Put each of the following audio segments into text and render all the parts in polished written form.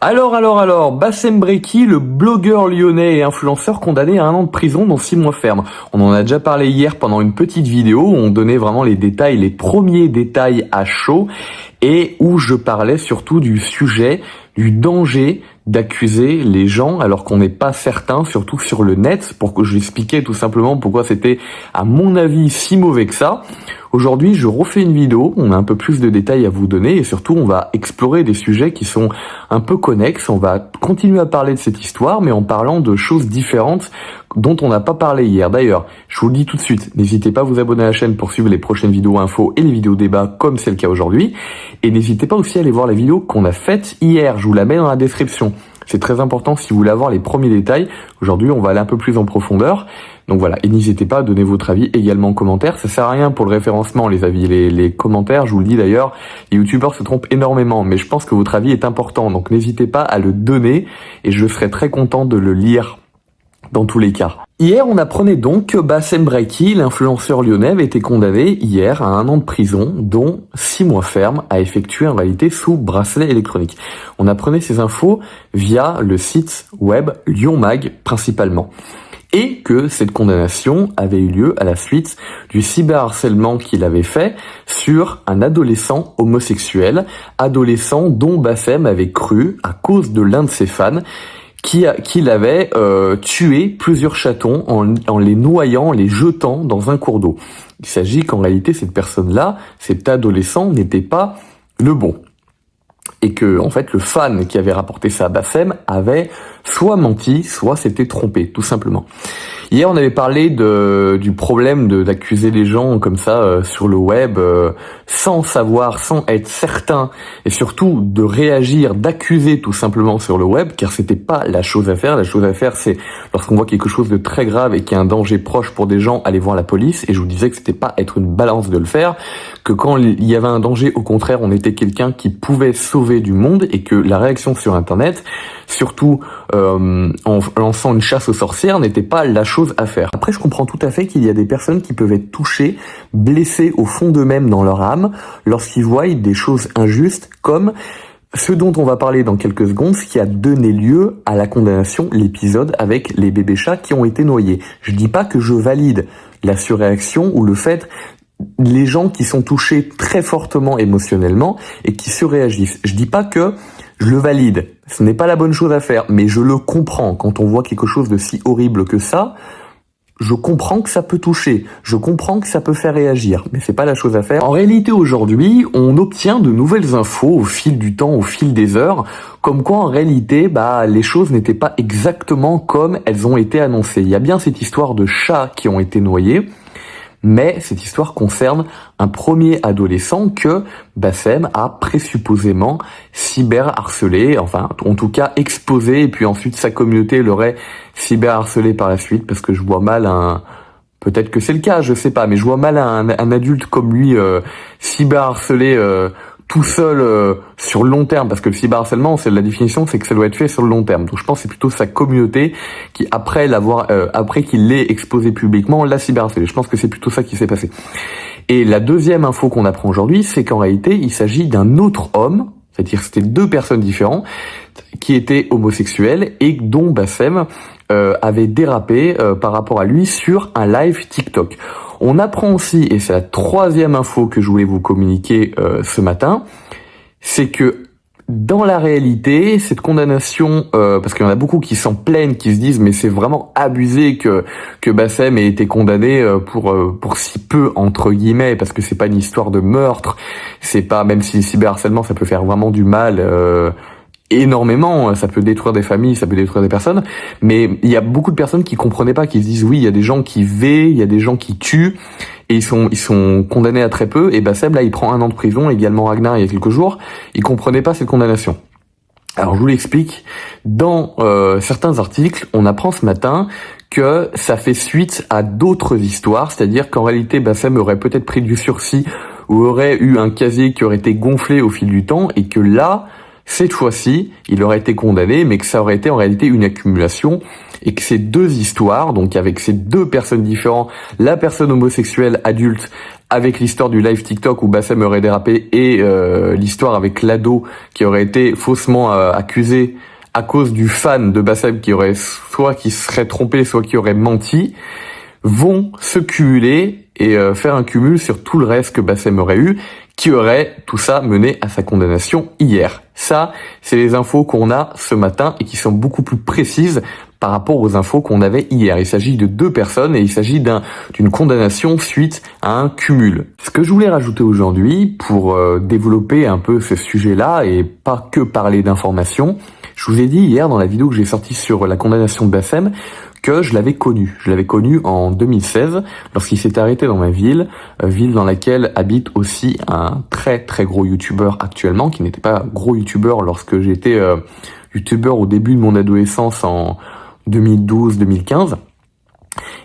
Alors, Bassem Brekki, le blogueur lyonnais et influenceur condamné à 1 an de prison dont 6 mois ferme. On en a déjà parlé hier pendant une petite vidéo où on donnait vraiment les détails, les premiers détails à chaud et où je parlais surtout du sujet, du danger d'accuser les gens alors qu'on n'est pas certain, surtout sur le net, pour que je expliquais tout simplement pourquoi c'était, à mon avis, si mauvais que ça. Aujourd'hui, je refais une vidéo, on a un peu plus de détails à vous donner et surtout on va explorer des sujets qui sont un peu connexes. On va continuer à parler de cette histoire mais en parlant de choses différentes dont on n'a pas parlé hier. D'ailleurs, je vous le dis tout de suite, n'hésitez pas à vous abonner à la chaîne pour suivre les prochaines vidéos infos et les vidéos débats comme c'est le cas aujourd'hui. Et n'hésitez pas aussi à aller voir la vidéo qu'on a faite hier, je vous la mets dans la description. C'est très important si vous voulez avoir les premiers détails. Aujourd'hui, on va aller un peu plus en profondeur. Donc voilà, et n'hésitez pas à donner votre avis également en commentaire. Ça sert à rien pour le référencement, les avis, les commentaires. Je vous le dis d'ailleurs, les youtubeurs se trompent énormément, mais je pense que votre avis est important. Donc n'hésitez pas à le donner et je serai très content de le lire dans tous les cas. Hier, on apprenait donc que Bassem Brekki, l'influenceur lyonnais, avait été condamné hier à 1 an de prison, dont 6 mois ferme, à effectuer en réalité sous bracelet électronique. On apprenait ces infos via le site web Lyon Mag principalement. Et que cette condamnation avait eu lieu à la suite du cyberharcèlement qu'il avait fait sur un adolescent homosexuel, adolescent dont Bassem avait cru, à cause de l'un de ses fans, qu'il avait tué plusieurs chatons en les noyant, en les jetant dans un cours d'eau. Il s'agit qu'en réalité, cette personne-là, cet adolescent, n'était pas le bon. Et que, en fait, le fan qui avait rapporté ça à Bassem avait soit menti, soit s'était trompé, tout simplement. Hier, on avait parlé du problème d'accuser les gens comme ça sur le web, sans savoir, sans être certain, et surtout de réagir, d'accuser tout simplement sur le web, car c'était pas la chose à faire. La chose à faire, c'est lorsqu'on voit quelque chose de très grave et qu'il y a un danger proche pour des gens, aller voir la police. Et je vous disais que c'était pas être une balance de le faire, que quand il y avait un danger, au contraire, on était quelqu'un qui pouvait sauver du monde, et que la réaction sur Internet, surtout en lançant une chasse aux sorcières, n'était pas la chose à faire. Après, je comprends tout à fait qu'il y a des personnes qui peuvent être touchées, blessées au fond d'eux-mêmes dans leur âme, lorsqu'ils voient des choses injustes, comme ce dont on va parler dans quelques secondes, ce qui a donné lieu à la condamnation, l'épisode avec les bébés chats qui ont été noyés. Je dis pas que je valide la surréaction ou le fait les gens qui sont touchés très fortement émotionnellement et qui surréagissent. Je dis pas que je le valide, ce n'est pas la bonne chose à faire, mais je le comprends. Quand on voit quelque chose de si horrible que ça, je comprends que ça peut toucher, je comprends que ça peut faire réagir, mais c'est pas la chose à faire. En réalité, aujourd'hui, on obtient de nouvelles infos au fil du temps, au fil des heures, comme quoi en réalité, les choses n'étaient pas exactement comme elles ont été annoncées. Il y a bien cette histoire de chats qui ont été noyés, mais cette histoire concerne un premier adolescent que Bassem a présupposément cyberharcelé, enfin en tout cas exposé, et puis ensuite sa communauté l'aurait cyberharcelé par la suite, parce que je vois mal peut-être que c'est le cas, je sais pas, mais je vois mal un adulte comme lui cyberharcelé tout seul sur le long terme, parce que le cyberharcèlement, c'est la définition, c'est que ça doit être fait sur le long terme. Donc je pense que c'est plutôt sa communauté qui, après qu'il l'ait exposé publiquement, l'a cyberharcelé. Je pense que c'est plutôt ça qui s'est passé. Et la deuxième info qu'on apprend aujourd'hui, c'est qu'en réalité, il s'agit d'un autre homme, c'est-à-dire c'était 2 personnes différentes, qui étaient homosexuels et dont Bassem avait dérapé par rapport à lui sur un live TikTok. On apprend aussi, et c'est la 3e info que je voulais vous communiquer ce matin, c'est que dans la réalité, cette condamnation, parce qu'il y en a beaucoup qui s'en plaignent, qui se disent mais c'est vraiment abusé que Bassem ait été condamné pour si peu entre guillemets, parce que c'est pas une histoire de meurtre, c'est pas, même si le cyberharcèlement ça peut faire vraiment du mal énormément, ça peut détruire des familles, ça peut détruire des personnes, mais il y a beaucoup de personnes qui comprenaient pas, qui se disent oui, il y a des gens qui il y a des gens qui tuent, et ils sont condamnés à très peu, et Bassem là il prend 1 an de prison, également Ragnar il y a quelques jours, ils comprenaient pas cette condamnation. Alors je vous l'explique, dans certains articles, on apprend ce matin que ça fait suite à d'autres histoires, c'est-à-dire qu'en réalité Bassem aurait peut-être pris du sursis, ou aurait eu un casier qui aurait été gonflé au fil du temps, et que là, cette fois-ci, il aurait été condamné, mais que ça aurait été en réalité une accumulation, et que ces deux histoires, donc avec ces deux personnes différentes, la personne homosexuelle adulte avec l'histoire du live TikTok où Bassem aurait dérapé et l'histoire avec l'ado qui aurait été faussement accusé à cause du fan de Bassem qui aurait soit qui serait trompé, soit qui aurait menti, vont se cumuler et faire un cumul sur tout le reste que Bassem aurait eu, qui aurait tout ça mené à sa condamnation hier. Ça, c'est les infos qu'on a ce matin et qui sont beaucoup plus précises par rapport aux infos qu'on avait hier. Il s'agit de deux personnes et il s'agit d'une condamnation suite à un cumul. Ce que je voulais rajouter aujourd'hui pour développer un peu ce sujet-là et pas que parler d'informations, je vous ai dit hier dans la vidéo que j'ai sortie sur la condamnation de Bassem que je l'avais connu. Je l'avais connu en 2016 lorsqu'il s'est arrêté dans ma ville, ville dans laquelle habite aussi un très très gros youtubeur actuellement, qui n'était pas gros youtubeur lorsque j'étais youtubeur au début de mon adolescence en 2012-2015.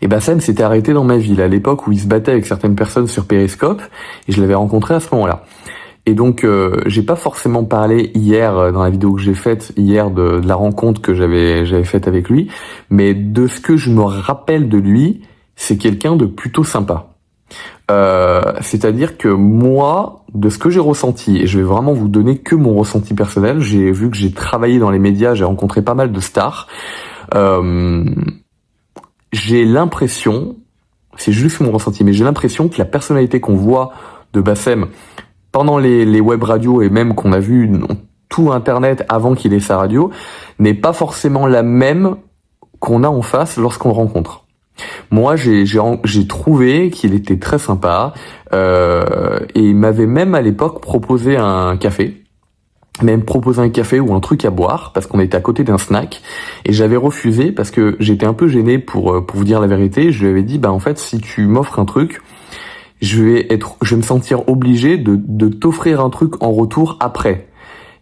Et Bassem s'était arrêté dans ma ville à l'époque où il se battait avec certaines personnes sur Periscope et je l'avais rencontré à ce moment-là. Et donc j'ai pas forcément parlé hier dans la vidéo que j'ai faite hier de la rencontre que j'avais faite avec lui, mais de ce que je me rappelle de lui, c'est quelqu'un de plutôt sympa. C'est-à-dire que moi, de ce que j'ai ressenti, et je vais vraiment vous donner que mon ressenti personnel, j'ai vu que j'ai travaillé dans les médias, j'ai rencontré pas mal de stars, j'ai l'impression, c'est juste mon ressenti, mais j'ai l'impression que la personnalité qu'on voit de Bassem pendant les web radios et même qu'on a vu tout Internet avant qu'il ait sa radio, n'est pas forcément la même qu'on a en face lorsqu'on le rencontre. Moi, j'ai trouvé qu'il était très sympa et il m'avait même à l'époque proposé un café. Même proposé un café ou un truc à boire parce qu'on était à côté d'un snack et j'avais refusé parce que j'étais un peu gêné pour vous dire la vérité. Je lui avais dit en fait si tu m'offres un truc, je vais me sentir obligé de t'offrir un truc en retour après.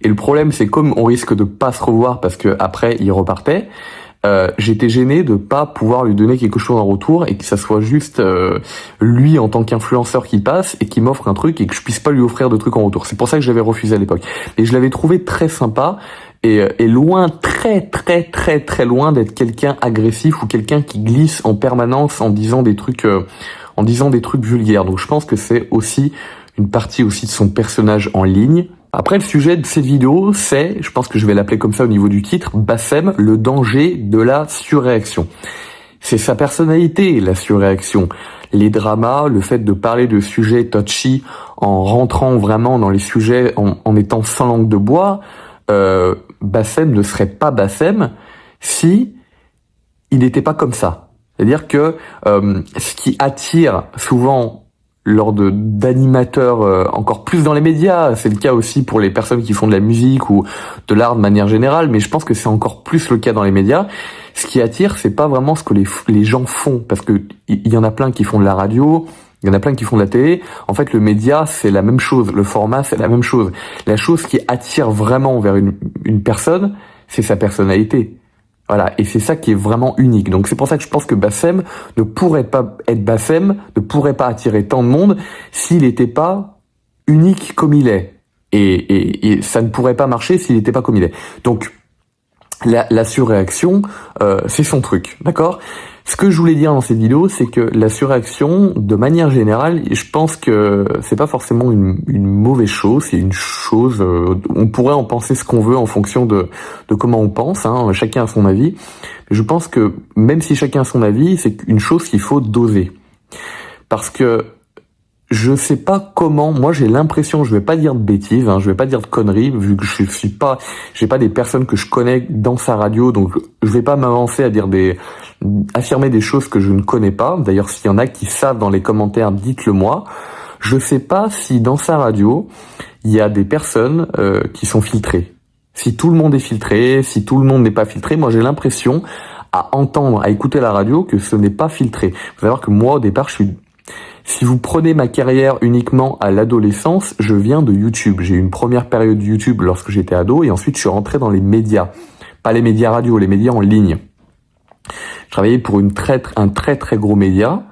Et le problème, c'est comme on risque de pas se revoir parce que après il repartait, j'étais gêné de pas pouvoir lui donner quelque chose en retour et que ça soit juste lui en tant qu'influenceur qui passe et qui m'offre un truc et que je puisse pas lui offrir de trucs en retour. C'est pour ça que j'avais refusé à l'époque. Et je l'avais trouvé très sympa et loin, très très très très loin d'être quelqu'un agressif ou quelqu'un qui glisse en permanence en disant des trucs vulgaires. Donc je pense que c'est aussi une partie aussi de son personnage en ligne. Après, le sujet de cette vidéo, c'est, je pense que je vais l'appeler comme ça au niveau du titre, Bassem, le danger de la surréaction. C'est sa personnalité, la surréaction. Les dramas, le fait de parler de sujets touchy en rentrant vraiment dans les sujets, en étant sans langue de bois, Bassem ne serait pas Bassem si il n'était pas comme ça. C'est-à-dire que ce qui attire souvent lors d'animateurs encore plus dans les médias, c'est le cas aussi pour les personnes qui font de la musique ou de l'art de manière générale, mais je pense que c'est encore plus le cas dans les médias. Ce qui attire, c'est pas vraiment ce que les gens font, parce que il y en a plein qui font de la radio, il y en a plein qui font de la télé. En fait, le média, c'est la même chose, le format, c'est la même chose. La chose qui attire vraiment vers une personne, c'est sa personnalité. Voilà, et c'est ça qui est vraiment unique. Donc c'est pour ça que je pense que Bassem ne pourrait pas être Bassem, ne pourrait pas attirer tant de monde s'il n'était pas unique comme il est. Et ça ne pourrait pas marcher s'il n'était pas comme il est. Donc la surréaction, c'est son truc, d'accord ? Ce que je voulais dire dans cette vidéo, c'est que la surréaction, de manière générale, je pense que c'est pas forcément une mauvaise chose, c'est une chose, on pourrait en penser ce qu'on veut en fonction de comment on pense, hein, chacun a son avis. Mais je pense que même si chacun a son avis, c'est une chose qu'il faut doser. Parce que je sais pas comment, moi j'ai l'impression, je vais pas dire de bêtises, je vais pas dire de conneries, vu que j'ai pas des personnes que je connais dans sa radio, donc je vais pas m'avancer à affirmer des choses que je ne connais pas. D'ailleurs, s'il y en a qui savent dans les commentaires, dites-le moi. Je sais pas si dans sa radio, il y a des personnes qui sont filtrées. Si tout le monde est filtré, si tout le monde n'est pas filtré, moi j'ai l'impression à écouter la radio que ce n'est pas filtré. Faut savoir que moi au départ, si vous prenez ma carrière uniquement à l'adolescence, je viens de YouTube. J'ai eu une première période de YouTube lorsque j'étais ado et ensuite je suis rentré dans les médias. Pas les médias radio, les médias en ligne. Je travaillais pour un très très gros média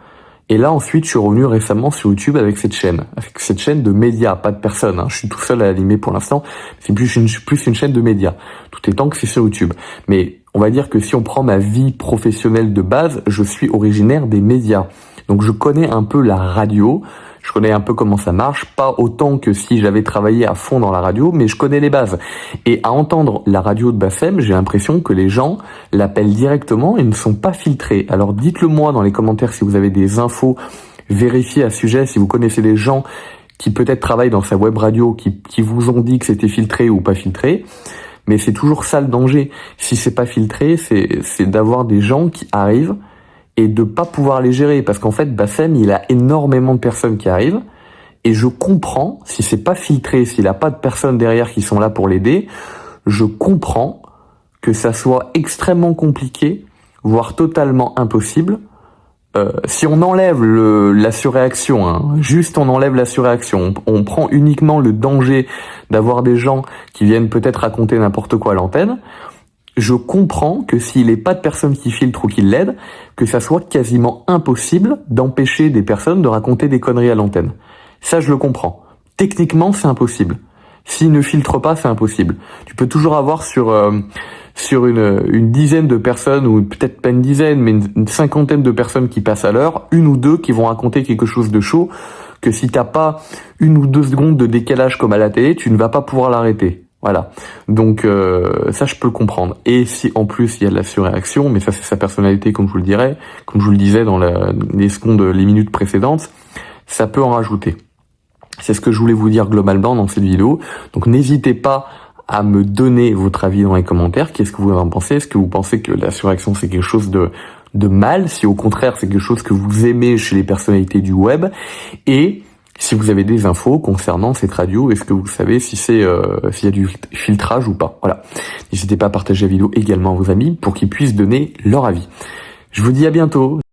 Et là, ensuite, je suis revenu récemment sur YouTube avec cette chaîne de médias, pas de personnes. Hein. Je suis tout seul à l'animer pour l'instant. C'est plus une chaîne de médias. Tout étant que c'est sur YouTube. Mais on va dire que si on prend ma vie professionnelle de base, je suis originaire des médias. Donc je connais un peu la radio. Je connais un peu comment ça marche, pas autant que si j'avais travaillé à fond dans la radio, mais je connais les bases. Et à entendre la radio de Bassem, j'ai l'impression que les gens l'appellent directement et ne sont pas filtrés. Alors dites-le moi dans les commentaires si vous avez des infos vérifiées à ce sujet, si vous connaissez des gens qui peut-être travaillent dans sa web radio, qui vous ont dit que c'était filtré ou pas filtré. Mais c'est toujours ça le danger. Si c'est pas filtré, c'est d'avoir des gens qui arrivent et de pas pouvoir les gérer, parce qu'en fait Bassem il a énormément de personnes qui arrivent et je comprends, si c'est pas filtré, s'il a pas de personnes derrière qui sont là pour l'aider, je comprends que ça soit extrêmement compliqué, voire totalement impossible. Si on enlève la surréaction, hein, juste on enlève la surréaction, on prend uniquement le danger d'avoir des gens qui viennent peut-être raconter n'importe quoi à l'antenne. Je comprends que s'il n'est pas de personnes qui filtrent ou qui l'aident, que ça soit quasiment impossible d'empêcher des personnes de raconter des conneries à l'antenne. Ça, je le comprends. Techniquement, c'est impossible. S'il ne filtre pas, c'est impossible. Tu peux toujours avoir sur une dizaine de personnes, ou peut-être pas une dizaine, mais une cinquantaine de personnes qui passent à l'heure, une ou deux qui vont raconter quelque chose de chaud, que si t'as pas 1 ou 2 secondes de décalage comme à la télé, tu ne vas pas pouvoir l'arrêter. Voilà. Donc ça je peux le comprendre. Et si en plus il y a de la surréaction, mais ça c'est sa personnalité comme je vous le disais dans les minutes précédentes, ça peut en rajouter. C'est ce que je voulais vous dire globalement dans cette vidéo. Donc n'hésitez pas à me donner votre avis dans les commentaires. Qu'est-ce que vous en pensez? Est-ce que vous pensez que la surréaction c'est quelque chose de mal? Si au contraire c'est quelque chose que vous aimez chez les personnalités du web? Et si vous avez des infos concernant cette radio, est-ce que vous savez si s'il y a du filtrage ou pas? Voilà. N'hésitez pas à partager la vidéo également à vos amis pour qu'ils puissent donner leur avis. Je vous dis à bientôt.